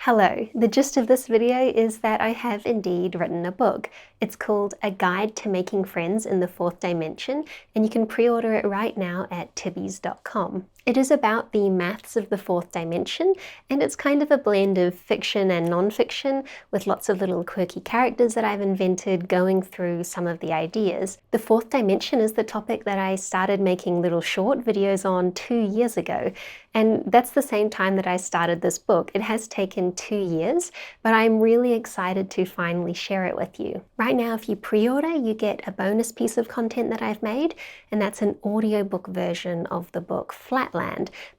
Hello, the gist of this video is that I have indeed written a book. It's called A Guide to Making Friends in the Fourth Dimension, and you can pre-order it right now at tibbies.com. It is about the maths of the fourth dimension, and it's kind of a blend of fiction and non-fiction with lots of little quirky characters that I've invented going through some of the ideas. The fourth dimension is the topic that I started making little short videos on 2 years ago, and that's the same time that I started this book. It has taken 2 years, but I'm really excited to finally share it with you. Right now, if you pre-order, you get a bonus piece of content that I've made, and that's an audiobook version of the book Flatland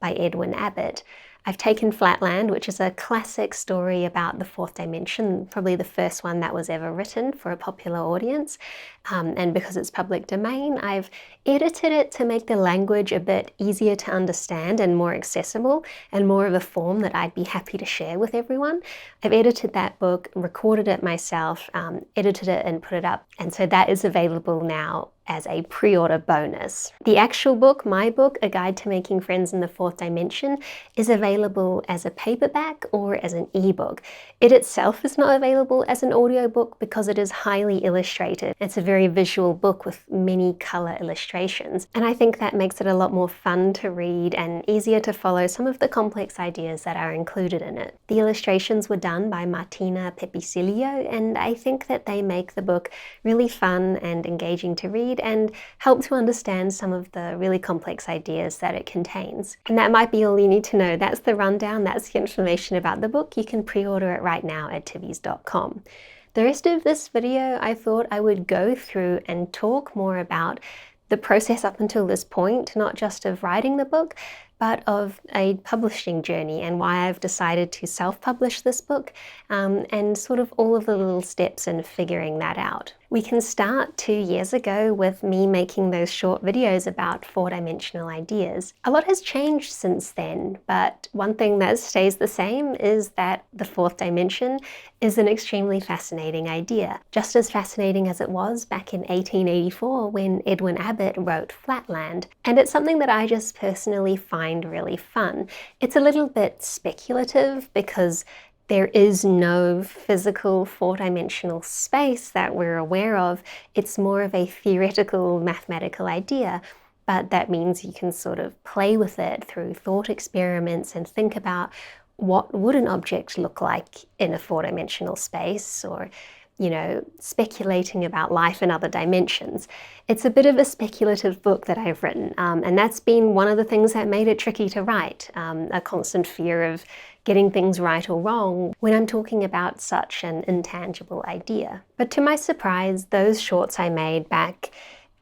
by Edwin Abbott. I've taken Flatland, which is a classic story about the fourth dimension, probably the first one that was ever written for a popular audience, and because it's public domain, I've edited it to make the language a bit easier to understand and more accessible, and more of a form that I'd be happy to share with everyone. I've edited that book, recorded it myself, edited it and put it up, and so that is available now as a pre-order bonus. The actual book, my book, A Guide to Making Friends in the Fourth Dimension, is available as a paperback or as an ebook. It itself is not available as an audiobook because it is highly illustrated. It's a very visual book with many color illustrations, and I think that makes it a lot more fun to read and easier to follow some of the complex ideas that are included in it. The illustrations were done by Martina Pepicilio, and I think that they make the book really fun and engaging to read and help to understand some of the really complex ideas that it contains. And that might be all you need to know. That's the rundown, that's the information about the book. You can pre-order it right now at tibbies.com. The rest of this video, I thought I would go through and talk more about the process up until this point, not just of writing the book, but of a publishing journey and why I've decided to self-publish this book, and sort of all of the little steps in figuring that out. We can start 2 years ago with me making those short videos about four-dimensional ideas. A lot has changed since then, but one thing that stays the same is that the fourth dimension is an extremely fascinating idea, just as fascinating as it was back in 1884 when Edwin Abbott wrote Flatland. And it's something that I just personally find really fun. It's a little bit speculative because there is no physical four-dimensional space that we're aware of. It's more of a theoretical mathematical idea, but that means you can sort of play with it through thought experiments and think about what would an object look like in a four-dimensional space, or speculating about life in other dimensions. It's a bit of a speculative book that I've written, and that's been one of the things that made it tricky to write, a constant fear of getting things right or wrong when I'm talking about such an intangible idea. But to my surprise, those shorts I made back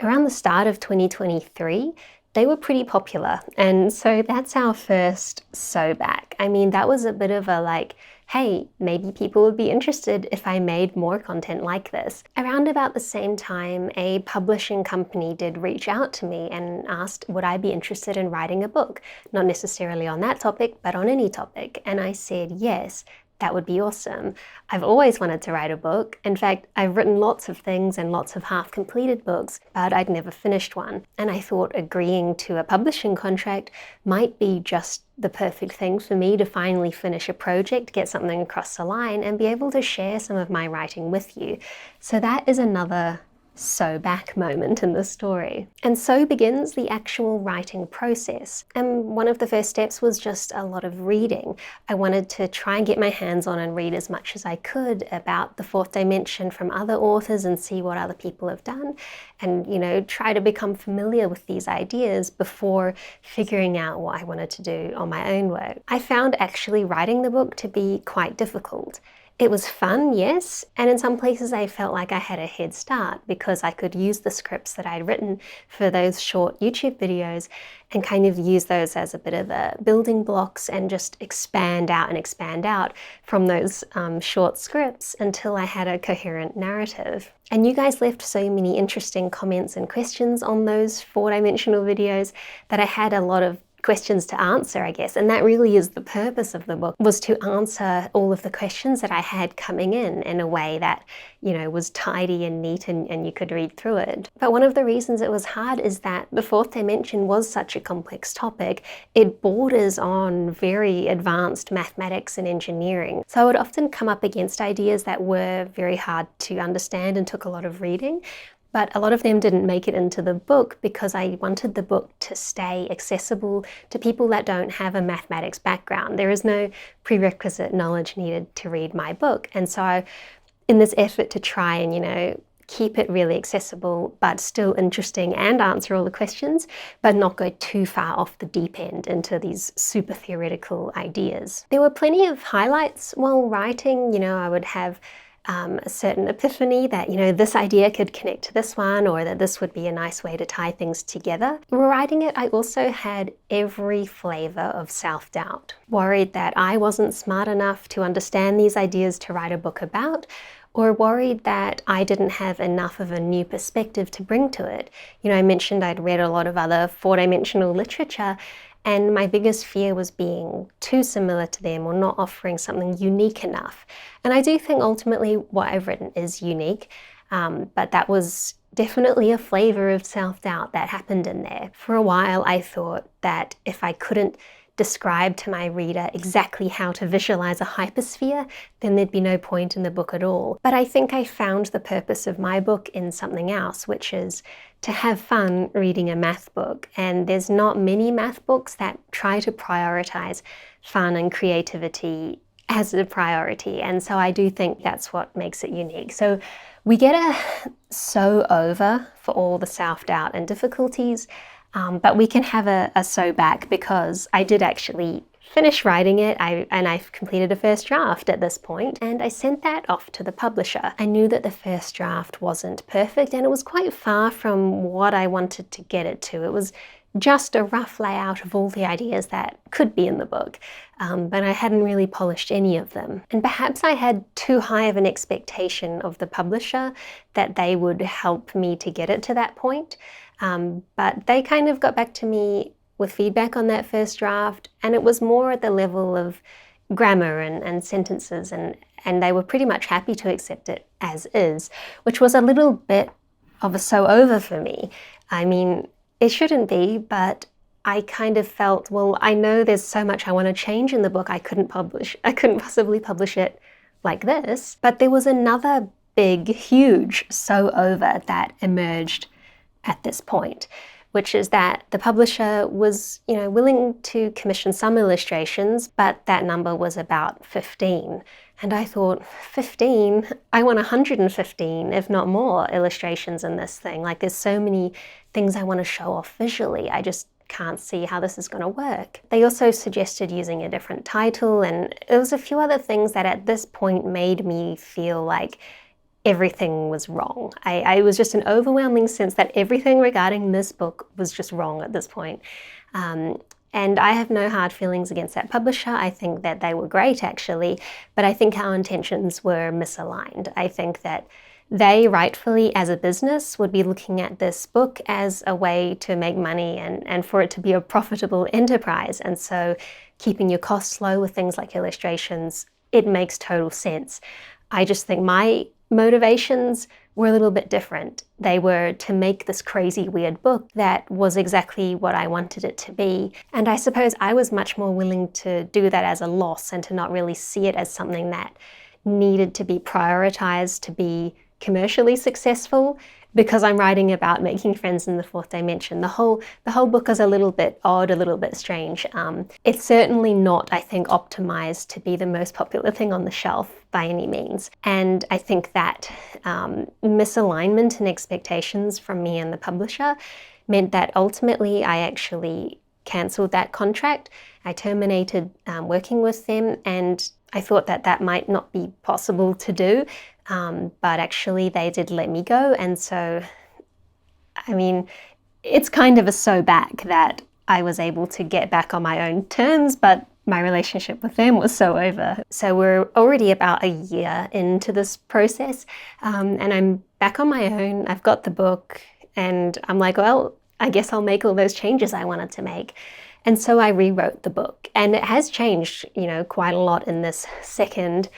around the start of 2023, they were pretty popular, and so that's our first so back. I mean, that was a bit of a hey, maybe people would be interested if I made more content like this. Around about the same time, a publishing company did reach out to me and asked would I be interested in writing a book, not necessarily on that topic, but on any topic, and I said yes. That would be awesome. I've always wanted to write a book. In fact, I've written lots of things and lots of half-completed books, but I'd never finished one. And I thought agreeing to a publishing contract might be just the perfect thing for me to finally finish a project, get something across the line, and be able to share some of my writing with you. So that is another so back moment in the story. And so begins the actual writing process. And one of the first steps was just a lot of reading. I wanted to try and get my hands on and read as much as I could about the fourth dimension from other authors and see what other people have done, and try to become familiar with these ideas before figuring out what I wanted to do on my own work. I found actually writing the book to be quite difficult. It was fun, yes, and in some places I felt like I had a head start because I could use the scripts that I'd written for those short YouTube videos and kind of use those as a bit of a building blocks and just expand out from those short scripts until I had a coherent narrative. And you guys left so many interesting comments and questions on those four-dimensional videos that I had a lot of questions to answer, I guess. And that really is the purpose of the book, was to answer all of the questions that I had coming in a way that, was tidy and neat and you could read through it. But one of the reasons it was hard is that the fourth dimension was such a complex topic. It borders on very advanced mathematics and engineering. So I would often come up against ideas that were very hard to understand and took a lot of reading. But a lot of them didn't make it into the book because I wanted the book to stay accessible to people that don't have a mathematics background. There is no prerequisite knowledge needed to read my book. And so in this effort to try and, keep it really accessible, but still interesting and answer all the questions, but not go too far off the deep end into these super theoretical ideas. There were plenty of highlights while writing. I would have a certain epiphany that, this idea could connect to this one, or that this would be a nice way to tie things together. Writing it, I also had every flavor of self-doubt. Worried that I wasn't smart enough to understand these ideas to write a book about, or worried that I didn't have enough of a new perspective to bring to it. I mentioned I'd read a lot of other four-dimensional literature, and my biggest fear was being too similar to them or not offering something unique enough. And I do think ultimately what I've written is unique, but that was definitely a flavor of self-doubt that happened in there. For a while, I thought that if I couldn't describe to my reader exactly how to visualize a hypersphere, then there'd be no point in the book at all. But I think I found the purpose of my book in something else, which is to have fun reading a math book. And there's not many math books that try to prioritize fun and creativity as a priority. And so I do think that's what makes it unique. So we get a so over for all the self-doubt and difficulties, but we can have a so back, because I did actually finish writing it, and I've completed a first draft at this point, and I sent that off to the publisher. I knew that the first draft wasn't perfect, and it was quite far from what I wanted to get it to. It was just a rough layout of all the ideas that could be in the book, but I hadn't really polished any of them. And perhaps I had too high of an expectation of the publisher that they would help me to get it to that point. But they kind of got back to me with feedback on that first draft, and it was more at the level of grammar and sentences, and they were pretty much happy to accept it as is, which was a little bit of a so over for me. I mean, it shouldn't be, but I kind of felt, well, I know there's so much I want to change in the book. I couldn't possibly publish it like this. But there was another big, huge so over that emerged at this point, which is that the publisher was, willing to commission some illustrations, but that number was about 15. And I thought, 15? I want 115, if not more, illustrations in this thing. Like, there's so many things I want to show off visually. I just can't see how this is going to work. They also suggested using a different title, and there was a few other things that at this point made me feel like everything was wrong. I was just an overwhelming sense that everything regarding this book was just wrong at this point. And I have no hard feelings against that publisher. I think that they were great, actually, but I think our intentions were misaligned. I think that they rightfully, as a business, would be looking at this book as a way to make money and for it to be a profitable enterprise. And so keeping your costs low with things like illustrations, it makes total sense. I just think my motivations were a little bit different. They were to make this crazy, weird book that was exactly what I wanted it to be. And I suppose I was much more willing to do that as a loss and to not really see it as something that needed to be prioritized to be commercially successful, because I'm writing about making friends in the fourth dimension. The whole book is a little bit odd, a little bit strange. It's certainly not, I think, optimized to be the most popular thing on the shelf by any means. And I think that misalignment in expectations from me and the publisher meant that ultimately I actually cancelled that contract. I terminated working with them, and I thought that that might not be possible to do. But actually they did let me go, and so, I mean, it's kind of a so back that I was able to get back on my own terms, but my relationship with them was so over. So we're already about a year into this process, and I'm back on my own. I've got the book, and I'm like, well, I guess I'll make all those changes I wanted to make. And so I rewrote the book, and it has changed, quite a lot in this second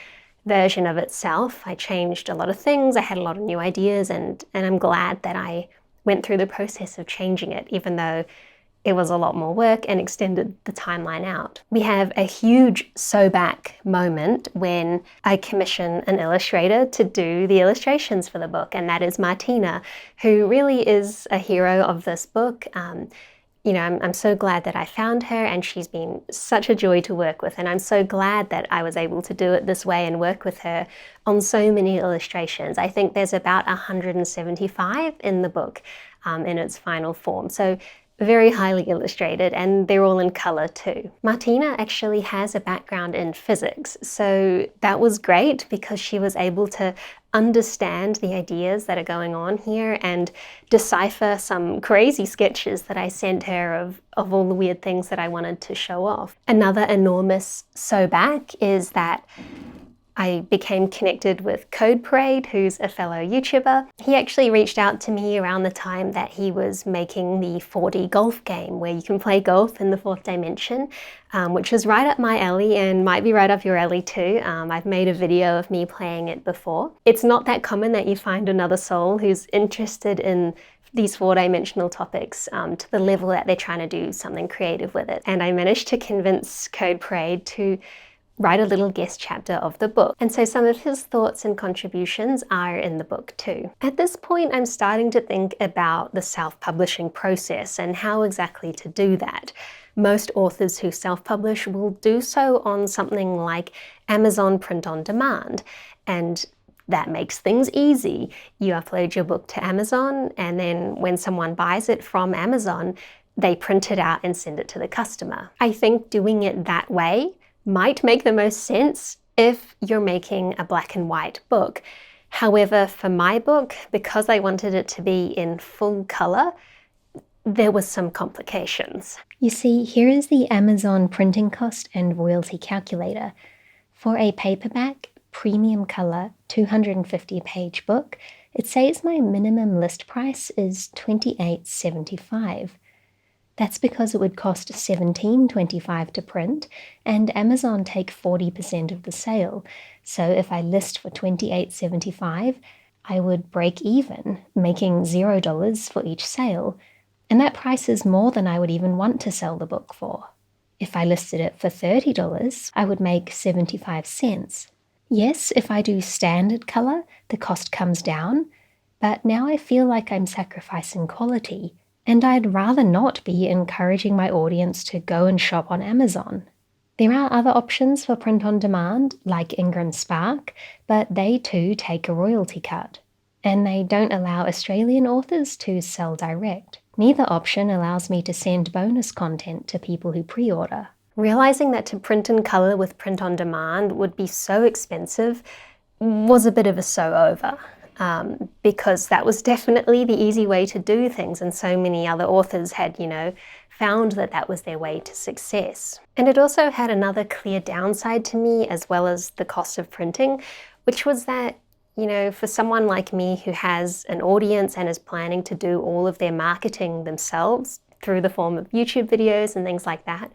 version of itself. I changed a lot of things, I had a lot of new ideas, and I'm glad that I went through the process of changing it, even though it was a lot more work and extended the timeline out. We have a huge sew back moment when I commission an illustrator to do the illustrations for the book, and that is Martina, who really is a hero of this book. I'm so glad that I found her, and she's been such a joy to work with, and I'm so glad that I was able to do it this way and work with her on so many illustrations. I think there's about 175 in the book in its final form. So very highly illustrated, and they're all in color too. Martina actually has a background in physics, so that was great because she was able to understand the ideas that are going on here and decipher some crazy sketches that I sent her of all the weird things that I wanted to show off. Another enormous sew back is that I became connected with Code Parade, who's a fellow YouTuber. He actually reached out to me around the time that he was making the 4D golf game where you can play golf in the fourth dimension, which is right up my alley and might be right up your alley too. I've made a video of me playing it before. It's not that common that you find another soul who's interested in these four-dimensional topics to the level that they're trying to do something creative with it. And I managed to convince Code Parade to write a little guest chapter of the book. And so some of his thoughts and contributions are in the book too. At this point, I'm starting to think about the self-publishing process and how exactly to do that. Most authors who self-publish will do so on something like Amazon Print on Demand, and that makes things easy. You upload your book to Amazon, and then when someone buys it from Amazon, they print it out and send it to the customer. I think doing it that way might make the most sense if you're making a black and white book. However, for my book, because I wanted it to be in full color, there was some complications. You see, here is the Amazon printing cost and royalty calculator. For a paperback, premium color, 250-page book, it says my minimum list price is $28.75. That's because it would cost $17.25 to print, and Amazon take 40% of the sale. So if I list for $28.75, I would break even, making $0 for each sale. And that price is more than I would even want to sell the book for. If I listed it for $30, I would make 75 cents. Yes, if I do standard color, the cost comes down, but now I feel like I'm sacrificing quality. And I'd rather not be encouraging my audience to go and shop on Amazon. There are other options for print on demand, like Ingram Spark, but they too take a royalty cut. And they don't allow Australian authors to sell direct. Neither option allows me to send bonus content to people who pre-order. Realizing that to print in color with print on demand would be so expensive was a bit of a sew-over. Because that was definitely the easy way to do things, and so many other authors had, found that that was their way to success. And it also had another clear downside to me, as well as the cost of printing, which was that, for someone like me who has an audience and is planning to do all of their marketing themselves through the form of YouTube videos and things like that,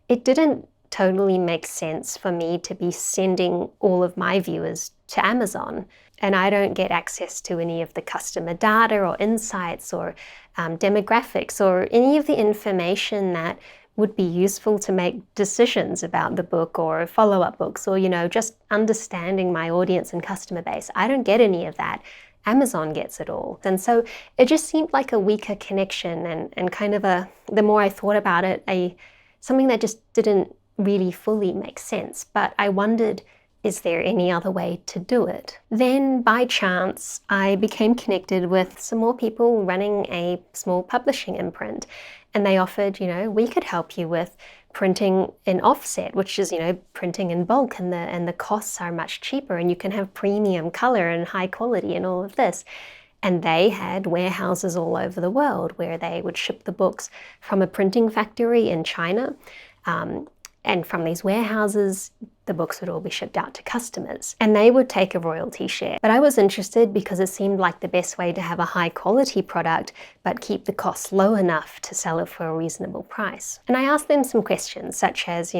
it didn't totally make sense for me to be sending all of my viewers to Amazon. And I don't get access to any of the customer data or insights or demographics or any of the information that would be useful to make decisions about the book or follow-up books or, just understanding my audience and customer base. I don't get any of that. Amazon gets it all. And so it just seemed like a weaker connection and kind of the more I thought about it, something that just didn't really fully make sense. But I wondered, is there any other way to do it? Then, by chance, I became connected with some more people running a small publishing imprint. And they offered, we could help you with printing in offset, which is, printing in bulk, and the costs are much cheaper, and you can have premium color and high quality and all of this. And they had warehouses all over the world where they would ship the books from a printing factory in China. And from these warehouses, the books would all be shipped out to customers and they would take a royalty share. But I was interested because it seemed like the best way to have a high quality product but keep the costs low enough to sell it for a reasonable price. And I asked them some questions such as,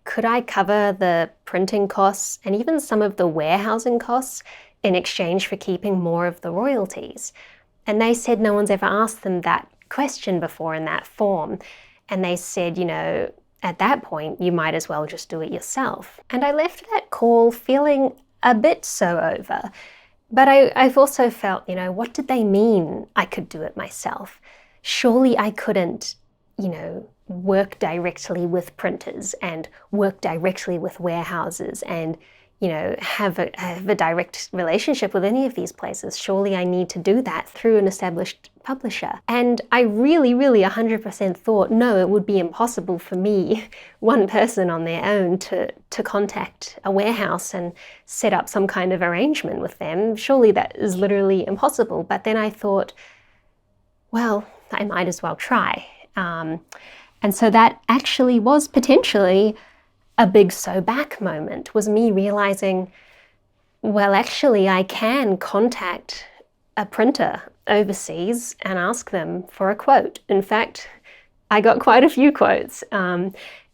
could I cover the printing costs and even some of the warehousing costs in exchange for keeping more of the royalties? And they said no one's ever asked them that question before in that form. And they said, at that point, you might as well just do it yourself. And I left that call feeling a bit so over. But I've also felt, what did they mean I could do it myself? Surely I couldn't, work directly with printers and work directly with warehouses and, have a direct relationship with any of these places. Surely I need to do that through an established publisher. And I really, really 100% thought, no, it would be impossible for me, one person on their own, to contact a warehouse and set up some kind of arrangement with them. Surely that is literally impossible. But then I thought, well, I might as well try. And so that actually was potentially a big so back moment, was me realizing, well, actually I can contact a printer overseas and ask them for a quote. In fact, I got quite a few quotes.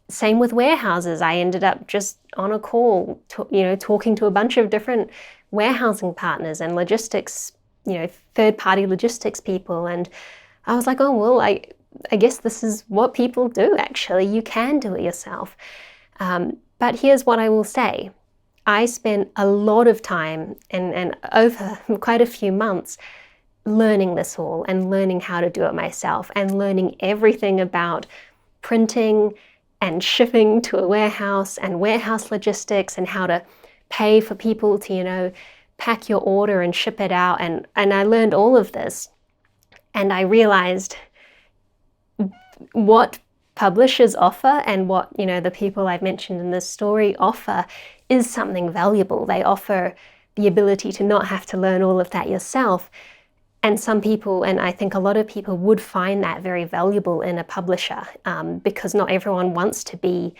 Same with warehouses. I ended up just on a call, talking to a bunch of different warehousing partners and logistics, third-party logistics people. And I was like, oh, well, I guess this is what people do, actually. You can do it yourself. But here's what I will say. I spent a lot of time and over quite a few months learning this all and learning how to do it myself and learning everything about printing and shipping to a warehouse and warehouse logistics and how to pay for people to, pack your order and ship it out. And I learned all of this. And I realized what publishers offer and what, the people I've mentioned in this story offer is something valuable. They offer the ability to not have to learn all of that yourself. And some people, and I think a lot of people, would find that very valuable in a publisher because not everyone wants to be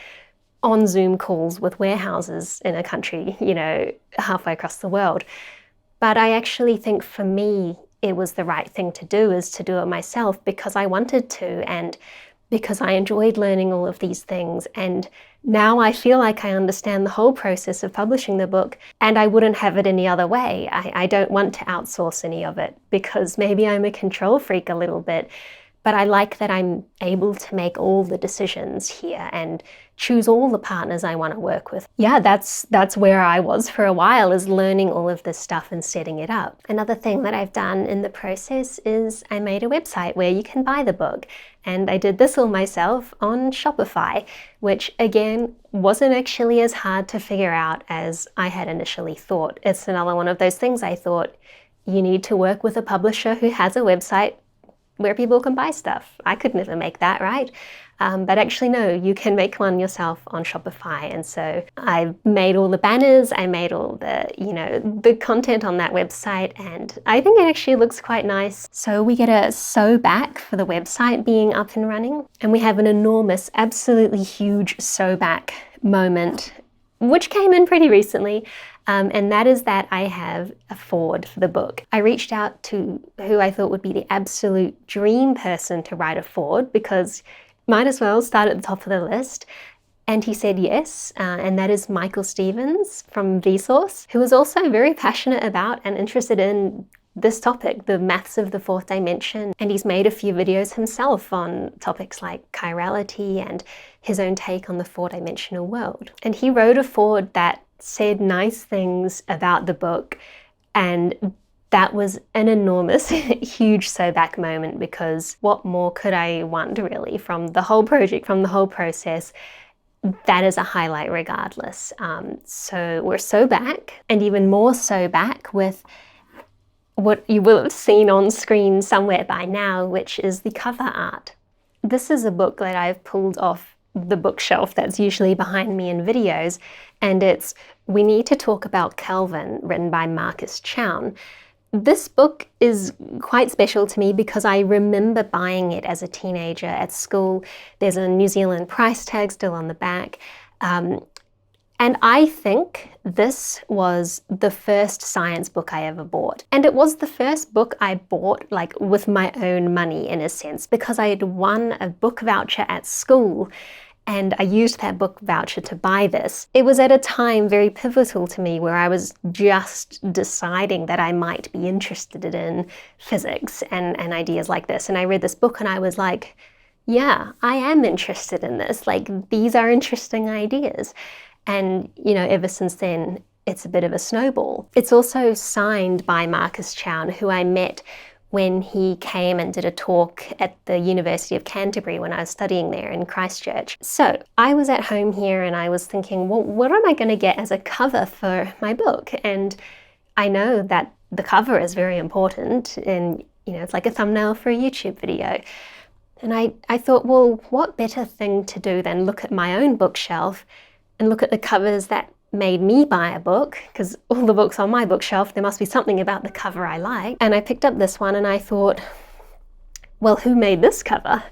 on Zoom calls with warehouses in a country, halfway across the world. But I actually think for me, it was the right thing to do, is to do it myself because I wanted to and because I enjoyed learning all of these things. And now I feel like I understand the whole process of publishing the book and I wouldn't have it any other way. I don't want to outsource any of it because maybe I'm a control freak a little bit, but I like that I'm able to make all the decisions here and choose all the partners I want to work with. Yeah, that's where I was for a while, is learning all of this stuff and setting it up. Another thing that I've done in the process is I made a website where you can buy the book. And I did this all myself on Shopify, which again wasn't actually as hard to figure out as I had initially thought. It's another one of those things I thought, you need to work with a publisher who has a website where people can buy stuff. I could never make that, right? But actually, no, you can make one yourself on Shopify. And so I made all the banners, I made all the content on that website, and I think it actually looks quite nice. So we get a sew back for the website being up and running, and we have an enormous, absolutely huge sew back moment, which came in pretty recently. And that is that I have a forward for the book. I reached out to who I thought would be the absolute dream person to write a forward, because might as well start at the top of the list. And he said yes, and that is Michael Stevens from Vsauce, who is also very passionate about and interested in this topic, the maths of the fourth dimension. And he's made a few videos himself on topics like chirality and his own take on the four-dimensional world. And he wrote a forward that said nice things about the book, and that was an enormous, huge sew back moment, because what more could I want really from the whole project, from the whole process? That is a highlight regardless. So we're sew back, and even more sew back with what you will have seen on screen somewhere by now, which is the cover art. This is a book that I've pulled off the bookshelf that's usually behind me in videos, and it's We Need to Talk About Kelvin, written by Marcus Chown. This book is quite special to me because I remember buying it as a teenager at school. There's a New Zealand price tag still on the back. And I think this was the first science book I ever bought. And it was the first book I bought like with my own money in a sense, because I had won a book voucher at school and I used that book voucher to buy this. It was at a time very pivotal to me where I was just deciding that I might be interested in physics and ideas like this. And I read this book and I was like, yeah, I am interested in this. Like, these are interesting ideas. And, you know, ever since then, it's a bit of a snowball. It's also signed by Marcus Chown, who I met when he came and did a talk at the University of Canterbury when I was studying there in Christchurch. So I was at home here and I was thinking, well, what am I going to get as a cover for my book? And I know that the cover is very important and, you know, it's like a thumbnail for a YouTube video. And I thought, well, what better thing to do than look at my own bookshelf and look at the covers that made me buy a book, because all the books on my bookshelf, there must be something about the cover I like. And I picked up this one and I thought, well, who made this cover?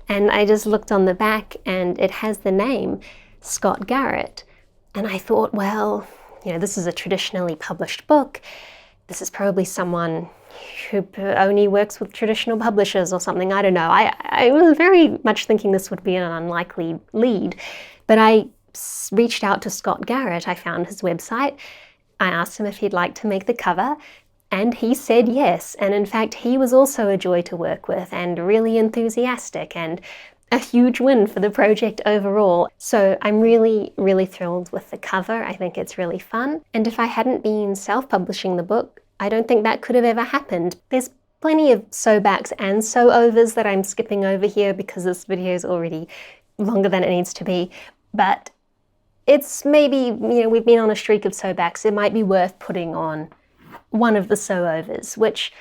And I just looked on the back and it has the name Scott Garrett. And I thought, well, you know, this is a traditionally published book. This is probably someone who only works with traditional publishers or something. I don't know. I was very much thinking this would be an unlikely lead, but I reached out to Scott Garrett. I found his website. I asked him if he'd like to make the cover, and he said yes. And in fact, he was also a joy to work with and really enthusiastic and a huge win for the project overall. So I'm really, really thrilled with the cover. I think it's really fun. And if I hadn't been self-publishing the book, I don't think that could have ever happened. There's plenty of sew backs and sew overs that I'm skipping over here because this video is already longer than it needs to be. But it's maybe, you know, we've been on a streak of sew backs. It might be worth putting on one of the sew overs, which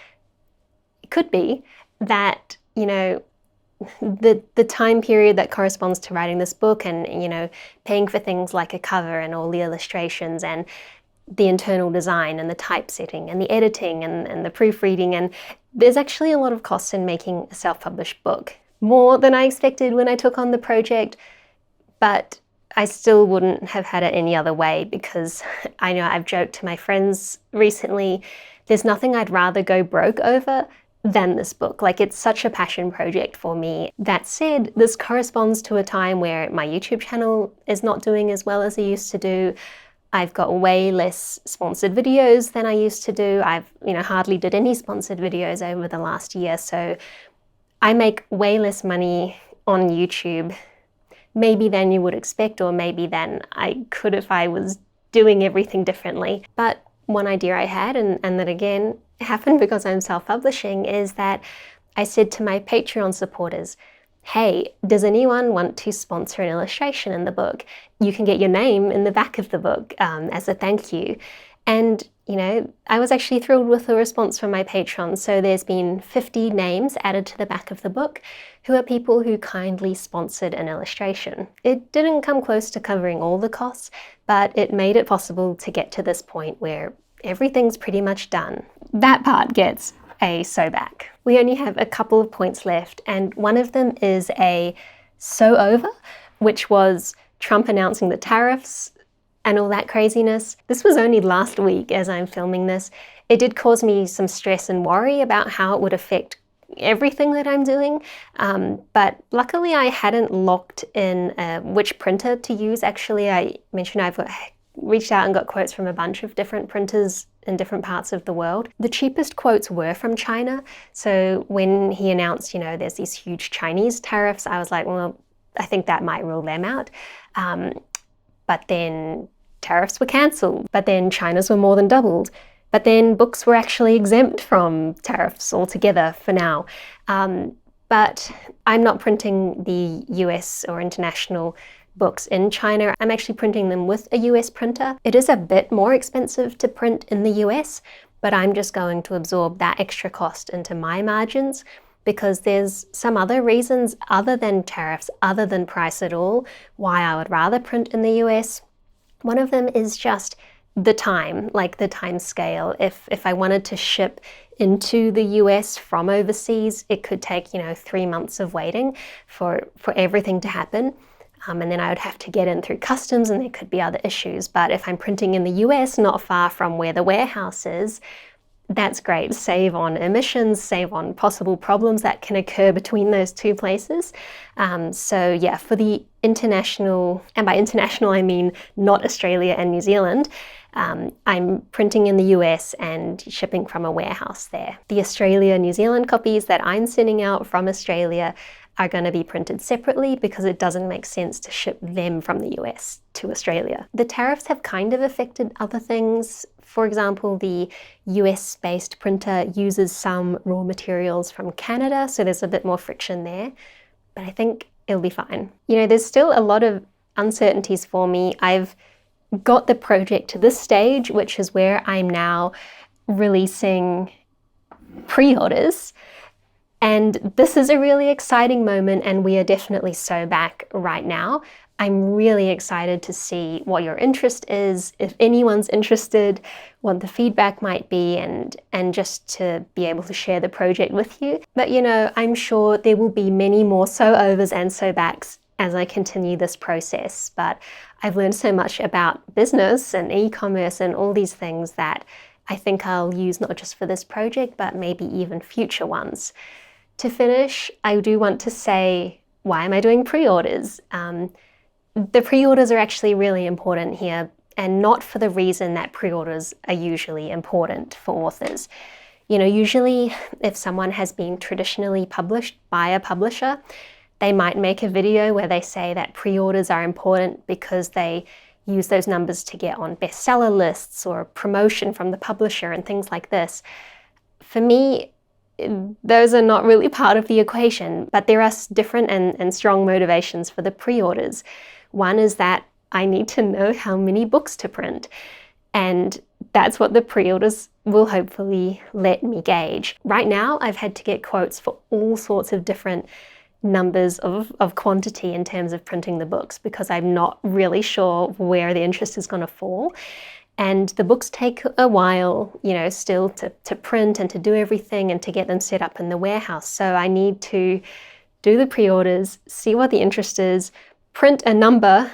could be that, you know, the time period that corresponds to writing this book and, you know, paying for things like a cover and all the illustrations and the internal design and the typesetting and the editing and the proofreading. And there's actually a lot of costs in making a self-published book. More than I expected when I took on the project, but I still wouldn't have had it any other way, because I know I've joked to my friends recently, there's nothing I'd rather go broke over than this book. Like, it's such a passion project for me. That said, this corresponds to a time where my YouTube channel is not doing as well as I used to do. I've got way less sponsored videos than I used to do. I've, you know, hardly did any sponsored videos over the last year. So I make way less money on YouTube maybe than you would expect, or maybe than I could if I was doing everything differently. But one idea I had, and that again happened because I'm self-publishing, is that I said to my Patreon supporters, hey, does anyone want to sponsor an illustration in the book? You can get your name in the back of the book as a thank you. And, you know, I was actually thrilled with the response from my patrons. So there's been 50 names added to the back of the book who are people who kindly sponsored an illustration. It didn't come close to covering all the costs, but it made it possible to get to this point where everything's pretty much done. That part gets a sew back. We only have a couple of points left, and one of them is a sew over, which was Trump announcing the tariffs and all that craziness. This was only last week as I'm filming this. It did cause me some stress and worry about how it would affect everything that I'm doing, but luckily I hadn't locked in which printer to use. Actually, I mentioned I've reached out and got quotes from a bunch of different printers in different parts of the world. The cheapest quotes were from China. So when he announced, you know, there's these huge Chinese tariffs, I was like, well, I think that might rule them out. But then tariffs were cancelled. But then China's were more than doubled. But then books were actually exempt from tariffs altogether for now. But I'm not printing the US or international books in China. I'm actually printing them with a US printer. It is a bit more expensive to print in the US, but I'm just going to absorb that extra cost into my margins, because there's some other reasons other than tariffs, other than price at all, why I would rather print in the US. One of them is just the time, like the time scale. If I wanted to ship into the US from overseas, it could take, 3 months of waiting for everything to happen. And then I would have to get in through customs, and there could be other issues. But if I'm printing in the US, not far from where the warehouse is, that's great. Save on emissions, save on possible problems that can occur between those two places. So yeah, for the international, and by international I mean not Australia and New Zealand, I'm printing in the US and shipping from a warehouse there. The Australia-New Zealand copies that I'm sending out from Australia are going to be printed separately because it doesn't make sense to ship them from the US to Australia. The tariffs have kind of affected other things. For example, the US-based printer uses some raw materials from Canada, so there's a bit more friction there, but I think it'll be fine. There's still a lot of uncertainties for me. I've got the project to this stage, which is where I'm now releasing pre-orders. And this is a really exciting moment, and we are definitely so back right now. I'm really excited to see what your interest is, if anyone's interested, what the feedback might be, and just to be able to share the project with you. But I'm sure there will be many more so-overs and so-backs as I continue this process. But I've learned so much about business and e-commerce and all these things that I think I'll use not just for this project, but maybe even future ones. To finish, I do want to say, why am I doing pre-orders? The pre-orders are actually really important here, and not for the reason that pre-orders are usually important for authors. Usually if someone has been traditionally published by a publisher, they might make a video where they say that pre-orders are important because they use those numbers to get on bestseller lists or promotion from the publisher and things like this. For me, those are not really part of the equation, but there are different and strong motivations for the pre-orders. One is that I need to know how many books to print, and that's what the pre-orders will hopefully let me gauge. Right now, I've had to get quotes for all sorts of different numbers of quantity in terms of printing the books because I'm not really sure where the interest is going to fall. And the books take a while, still to print and to do everything and to get them set up in the warehouse. So I need to do the pre-orders, see what the interest is, print a number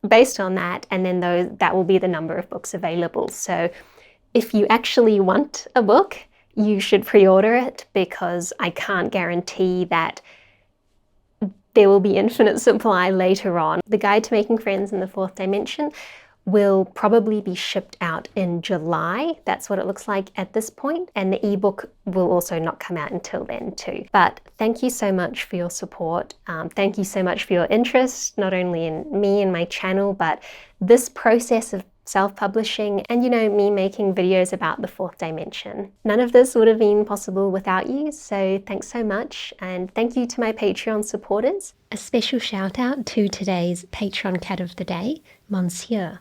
based on that, and then that will be the number of books available. So if you actually want a book, you should pre-order it because I can't guarantee that there will be infinite supply later on. The Guide to Making Friends in the Fourth Dimension will probably be shipped out in July. That's what it looks like at this point. And the ebook will also not come out until then too. But thank you so much for your support. Thank you so much for your interest, not only in me and my channel, but this process of self-publishing and me making videos about the fourth dimension. None of this would have been possible without you, so thanks so much, and thank you to my Patreon supporters. A special shout out to today's Patreon cat of the day, Monsieur.